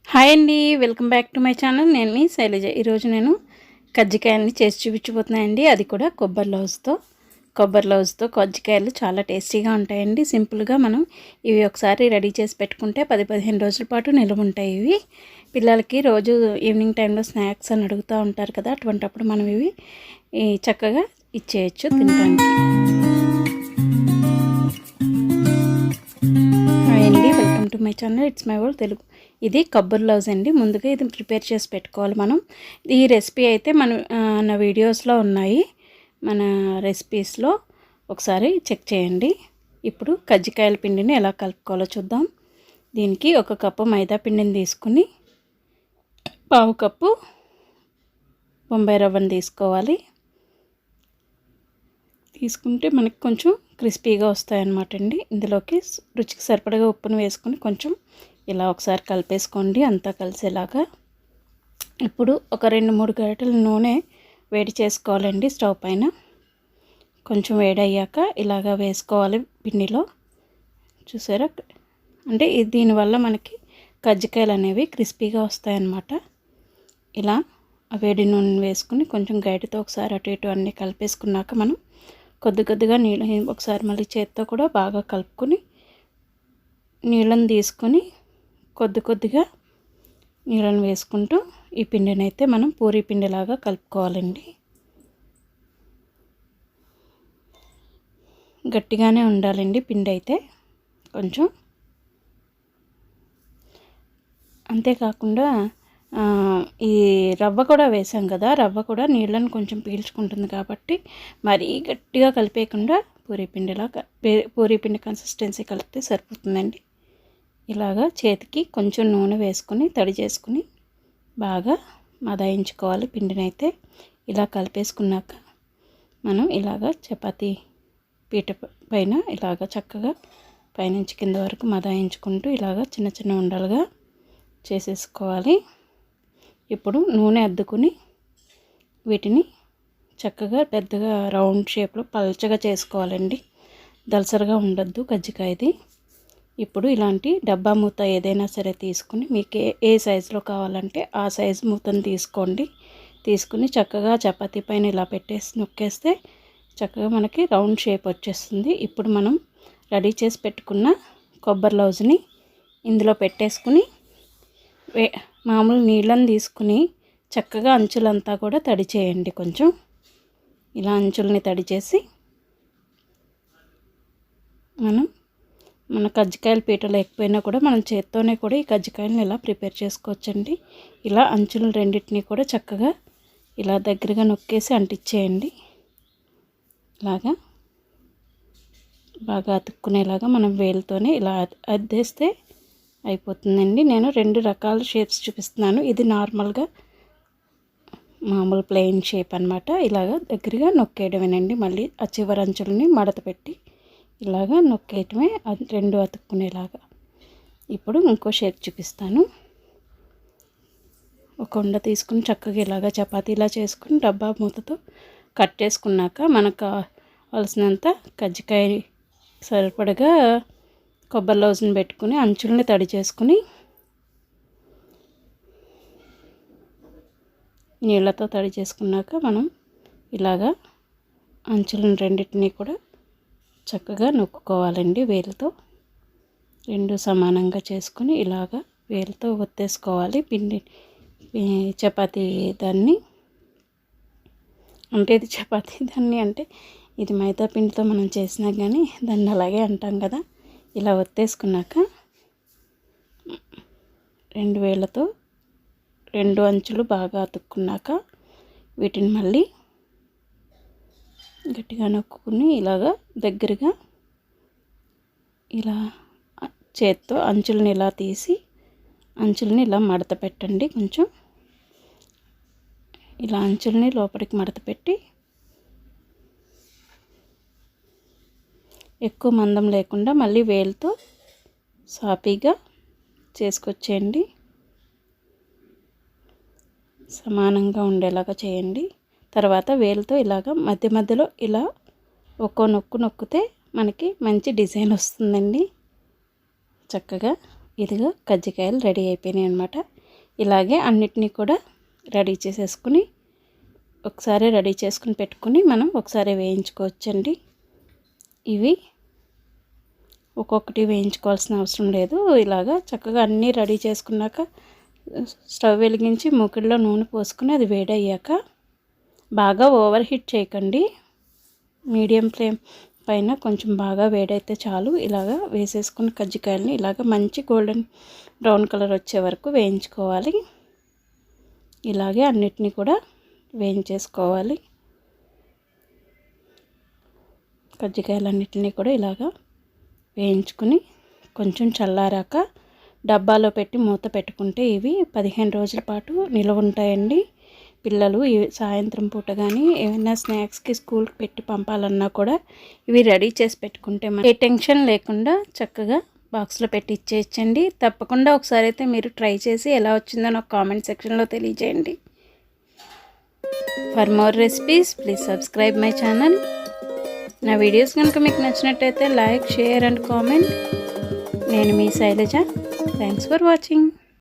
Hi అండి, welcome back to my channel. నేను మీ శైలజ. ఈరోజు నేను కజ్జికాయలని చేసి చూపించబోతున్నాయండి. అది కూడా కొబ్బరి లౌజ్తో కజ్జికాయలు చాలా టేస్టీగా ఉంటాయండి. సింపుల్గా మనం ఇవి ఒకసారి రెడీ చేసి పెట్టుకుంటే 10-15 రోజుల పాటు నిల్వ ఉంటాయి. ఇవి పిల్లలకి రోజు ఈవినింగ్ టైంలో స్నాక్స్ అని అడుగుతూ ఉంటారు కదా, అటువంటప్పుడు మనం ఇవి చక్కగా ఇచ్చేయచ్చు తినడానికి. హాయ్ అండి, welcome to my channel. It's my world Telugu. ఇది కొబ్బరి లౌజ్ అండి. ముందుగా ఇది ప్రిపేర్ చేసి పెట్టుకోవాలి మనం. ఈ రెసిపీ అయితే మన వీడియోస్లో ఉన్నాయి, మన రెసిపీస్లో ఒకసారి చెక్ చేయండి. ఇప్పుడు కజ్జికాయల పిండిని ఎలా కలుపుకోవాలో చూద్దాం. దీనికి 1 కప్పు మైదా పిండిని తీసుకుని 1/2 కప్పు బొంబాయి రవ్వను తీసుకోవాలి. తీసుకుంటే మనకి కొంచెం క్రిస్పీగా వస్తాయన్నమాట అండి. ఇందులోకి రుచికి సరిపడగా ఉప్పును వేసుకొని కొంచెం ఇలా ఒకసారి కలిపేసుకోండి, అంతా కలిసేలాగా. ఇప్పుడు ఒక 2-3 గరిటెల నూనె వేడి చేసుకోవాలండి స్టవ్ పైన. కొంచెం వేడయ్యాక ఇలాగా వేసుకోవాలి పిండిలో. చూసారా, అంటే దీనివల్ల మనకి కజ్జికాయలు అనేవి క్రిస్పీగా వస్తాయన్నమాట. ఇలా వేడి నూనె వేసుకుని కొంచెం గరిటెతో ఒకసారి అటు ఇటు అన్నీ కలిపేసుకున్నాక మనం కొద్దిగా నీళ్ళు ఒకసారి మళ్ళీ చేత్తో కూడా బాగా కలుపుకొని నీళ్ళని తీసుకొని కొద్దిగా నీళ్ళని వేసుకుంటూ ఈ పిండిని అయితే మనం పూరీ పిండిలాగా కలుపుకోవాలండి. గట్టిగానే ఉండాలండి పిండి అయితే కొంచెం. అంతేకాకుండా ఈ రవ్వ కూడా వేసాం కదా, రవ్వ కూడా నీళ్ళని కొంచెం పీల్చుకుంటుంది కాబట్టి మరీ గట్టిగా కలిపేయకుండా పూరీ పిండి కన్సిస్టెన్సీ కలిపితే సరిపోతుందండి. ఇలాగా చేతికి కొంచెం నూనె వేసుకొని తడి చేసుకుని బాగా మదాయించుకోవాలి పిండిని అయితే. ఇలా కలిపేసుకున్నాక మనం ఇలాగా చపాతీ పీట పైన ఇలాగ చక్కగా పైనుంచి కింద వరకు మదాయించుకుంటూ ఇలాగ చిన్న చిన్న ఉండలుగా చేసేసుకోవాలి. ఇప్పుడు నూనె అద్దుకుని వీటిని చక్కగా పెద్దగా రౌండ్ షేప్లో పల్చగా చేసుకోవాలండి. దలసరిగా ఉండొద్దు కజ్జికాయది. ఇప్పుడు ఇలాంటి డబ్బా మూత ఏదైనా సరే తీసుకుని మీకు ఏ సైజులో కావాలంటే ఆ సైజు మూతను తీసుకుని చక్కగా చపాతీ పైన ఇలా పెట్టేసి నొక్కేస్తే చక్కగా మనకి రౌండ్ షేప్ వచ్చేస్తుంది. ఇప్పుడు మనం రెడీ చేసి పెట్టుకున్న కొబ్బరి లౌజ్ని ఇందులో పెట్టేసుకుని మామూలు నీళ్ళని తీసుకుని చక్కగా అంచులంతా కూడా తడి చేయండి. కొంచెం ఇలా అంచుల్ని తడి చేసి మన కజ్జికాయల పీట లేకపోయినా కూడా మనం చేత్తోనే కూడా ఈ కజ్జికాయలను ఇలా ప్రిపేర్ చేసుకోవచ్చండి. ఇలా అంచులు రెండింటినీ కూడా చక్కగా ఇలా దగ్గరగా నొక్కేసి అంటించేయండి. ఇలాగా బాగా అతుక్కునేలాగా మనం వేలుతోనే ఇలా అద్దేస్తే అయిపోతుందండి. నేను 2 రకాల షేప్స్ చూపిస్తున్నాను. ఇది నార్మల్గా మామూలు ప్లెయిన్ షేప్ అనమాట. ఇలాగా దగ్గరగా నొక్కేయడమేనండి. మళ్ళీ ఆ చివరి అంచులని మడత పెట్టి ఇలాగా నొక్కేయటమే, 2 అతుక్కునేలాగా. ఇప్పుడు ఇంకో షేప్ చూపిస్తాను. ఒక ఉండ తీసుకుని చక్కగా ఇలాగా చపాతీలా చేసుకుని డబ్బా మూతతో కట్ చేసుకున్నాక మనకు కావాల్సినంత కజ్జికాయ సరిపడగా కొబ్బరి లౌజ్ని పెట్టుకుని అంచుల్ని తడి చేసుకుని నీళ్ళతో తడి చేసుకున్నాక మనం ఇలాగా అంచులను రెండింటినీ కూడా చక్కగా నొక్కుకోవాలండి. వేలుతో 2 సమానంగా చేసుకుని ఇలాగా వేలుతో ఒత్తేసుకోవాలి పిండి చపాతీ దాన్ని. అంటే ఇది చపాతీ దాన్ని అంటే ఇది మైదా పిండితో మనం చేసినా కానీ దాన్ని అలాగే అంటాం కదా. ఇలా ఒత్తేసుకున్నాక 2 వేళ్ళతో 2 అంచులు బాగా అతుక్కున్నాక వీటిని మళ్ళీ గట్టిగా నొక్కుని ఇలాగా దగ్గరగా ఇలా చేత్తో అంచులని ఇలా తీసి అంచులని ఇలా మడత పెట్టండి. కొంచెం ఇలా అంచులని లోపలికి మడత పెట్టి ఎక్కువ మందం లేకుండా మళ్ళీ వేలుతో సాఫీగా చేసుకొచ్చేయండి. సమానంగా ఉండేలాగా చేయండి. తర్వాత వేలుతో ఇలాగ మధ్యలో ఇలా ఒక్కో నొక్కితే మనకి మంచి డిజైన్ వస్తుందండి. చక్కగా ఇదిగో కజ్జికాయలు రెడీ అయిపోయినాయి అన్నమాట. ఇలాగే అన్నిటినీ కూడా రెడీ చేసేసుకుని ఒకసారి రెడీ చేసుకుని పెట్టుకుని మనం ఒకసారి వేయించుకోవచ్చండి. ఇవి ఒక్కొక్కటి వేయించుకోవాల్సిన అవసరం లేదు. ఇలాగా చక్కగా అన్నీ రెడీ చేసుకున్నాక స్టవ్ వెలిగించి మూకిడిలో నూనె పోసుకుని అది వేడయ్యాక బాగా ఓవర్ హీట్ చేయకండి, మీడియం ఫ్లేమ్ పైన కొంచెం బాగా వేడైతే చాలు. ఇలాగా వేసేసుకున్న కజ్జికాయలని ఇలాగ మంచి గోల్డెన్ బ్రౌన్ కలర్ వచ్చే వరకు వేయించుకోవాలి. ఇలాగే అన్నిటినీ కూడా వేయించేసుకోవాలి. కజ్జికాయలన్నిటినీ కూడా ఇలాగా వేయించుకుని కొంచెం చల్లారాక డబ్బాలో పెట్టి మూత పెట్టుకుంటే ఇవి 15 రోజుల పాటు నిల్వ ఉంటాయండి. పిల్లలు సాయంత్రం పూట కానీ ఏమైనా స్నాక్స్కి స్కూల్కి పెట్టి పంపాలన్నా కూడా ఇవి రెడీ చేసి పెట్టుకుంటే ఏ టెన్షన్ లేకుండా చక్కగా బాక్స్లో పెట్టి ఇచ్చేయచ్చండి. తప్పకుండా ఒకసారి అయితే మీరు ట్రై చేసి ఎలా వచ్చిందో నాకు కామెంట్ సెక్షన్లో తెలియజేయండి. For more recipes please subscribe my channel. నా వీడియోస్ కనుక మీకు నచ్చినట్టయితే లైక్, షేర్ అండ్ కామెంట్. నేను మీ శైలజ. Thanks for watching.